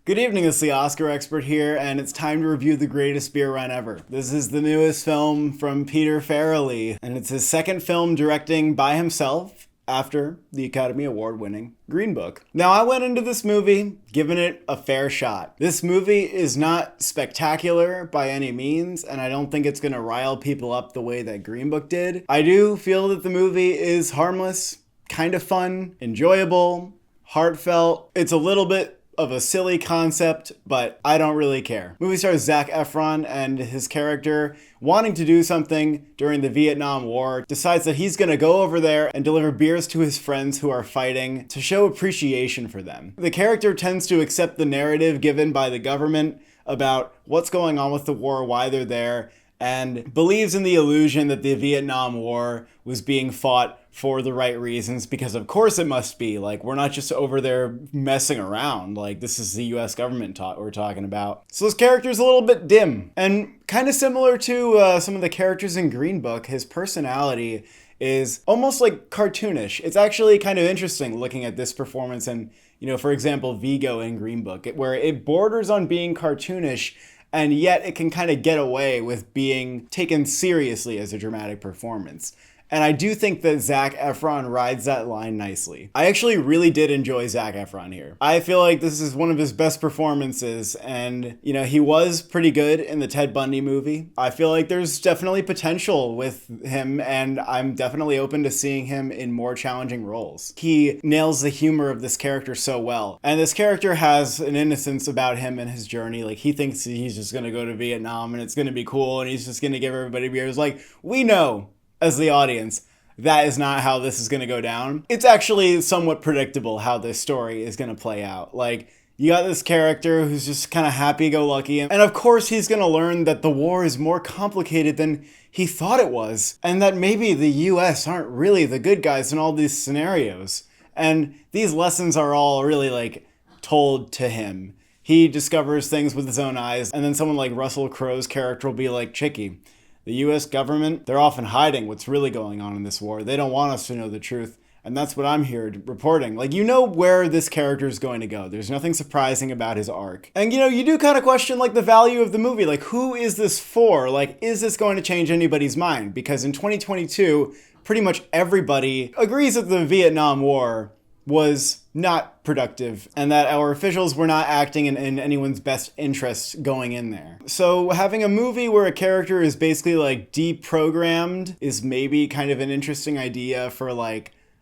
Good evening, it's the Oscar expert here, and it's time to review the greatest beer run ever. This is the newest film from Peter Farrelly, and it's his second film directing by himself after the Academy Award-winning Green Book. Now, I went into this movie giving it a fair shot. This movie is not spectacular by any means, and I don't think it's gonna rile people up the way that Green Book did. I do feel that the movie is harmless, kind of fun, enjoyable, heartfelt. It's a little bit of a silly concept, but I don't really care. Movie stars Zac Efron, and his character, wanting to do something during the Vietnam War, decides that he's gonna go over there and deliver beers to his friends who are fighting to show appreciation for them. The character tends to accept the narrative given by the government about what's going on with the war, why they're there, and believes in the illusion that the Vietnam War was being fought for the right reasons, because of course it must be. Like, we're not just over there messing around. Like, this is the US government we're talking about. So this character's a little bit dim, and kind of similar to some of the characters in Green Book. His personality is almost like cartoonish. It's actually kind of interesting looking at this performance and, for example, Vigo in Green Book, where it borders on being cartoonish, and yet it can kind of get away with being taken seriously as a dramatic performance. And I do think that Zac Efron rides that line nicely. I actually really did enjoy Zac Efron here. I feel like this is one of his best performances, and, he was pretty good in the Ted Bundy movie. I feel like there's definitely potential with him, and I'm definitely open to seeing him in more challenging roles. He nails the humor of this character so well. And this character has an innocence about him and his journey. Like, he thinks he's just gonna go to Vietnam and it's gonna be cool and he's just gonna give everybody beers. Like, we know, as the audience, that is not how this is going to go down. It's actually somewhat predictable how this story is going to play out. Like, you got this character who's just kind of happy-go-lucky, and of course he's going to learn that the war is more complicated than he thought it was, and that maybe the US aren't really the good guys in all these scenarios. And these lessons are all really, told to him. He discovers things with his own eyes, and then someone like Russell Crowe's character will be like, Chicky, the US government, they're often hiding what's really going on in this war. They don't want us to know the truth. And that's what I'm here reporting. Like, where this character is going to go. There's nothing surprising about his arc. And, you do kind of question, the value of the movie. Like, who is this for? Like, is this going to change anybody's mind? Because in 2022, pretty much everybody agrees that the Vietnam War was not productive, and that our officials were not acting in anyone's best interest going in there. So having a movie where a character is basically deprogrammed is maybe kind of an interesting idea for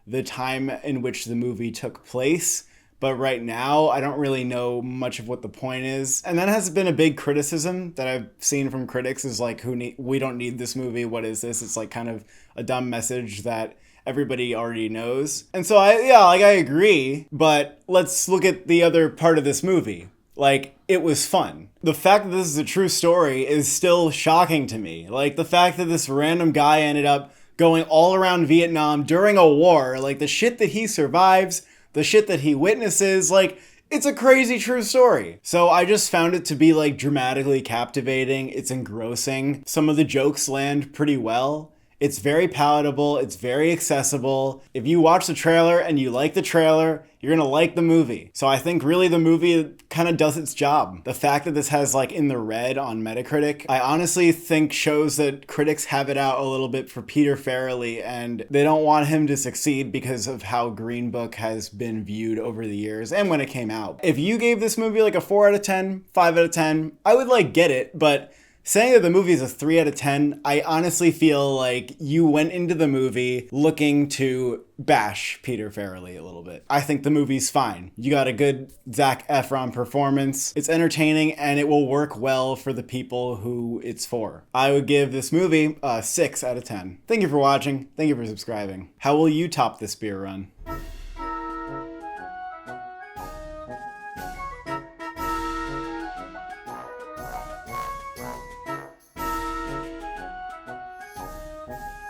the time in which the movie took place. But right now, I don't really know much of what the point is. And that has been a big criticism that I've seen from critics is we don't need this movie. What is this? It's kind of a dumb message that everybody already knows. And so I agree, but let's look at the other part of this movie. It was fun. The fact that this is a true story is still shocking to me. The fact that this random guy ended up going all around Vietnam during a war, the shit that he survives, the shit that he witnesses, it's a crazy true story. So I just found it to be dramatically captivating. It's engrossing. Some of the jokes land pretty well. It's very palatable. It's very accessible. If you watch the trailer and you like the trailer, you're going to like the movie. So I think really the movie kind of does its job. The fact that this has in the red on Metacritic, I honestly think shows that critics have it out a little bit for Peter Farrelly, and they don't want him to succeed because of how Green Book has been viewed over the years and when it came out. If you gave this movie a 4 out of 10, 5 out of 10, I would get it, but saying that the movie is a 3 out of 10, I honestly feel like you went into the movie looking to bash Peter Farrelly a little bit. I think the movie's fine. You got a good Zac Efron performance. It's entertaining, and it will work well for the people who it's for. I would give this movie a 6 out of 10. Thank you for watching. Thank you for subscribing. How will you top this beer run?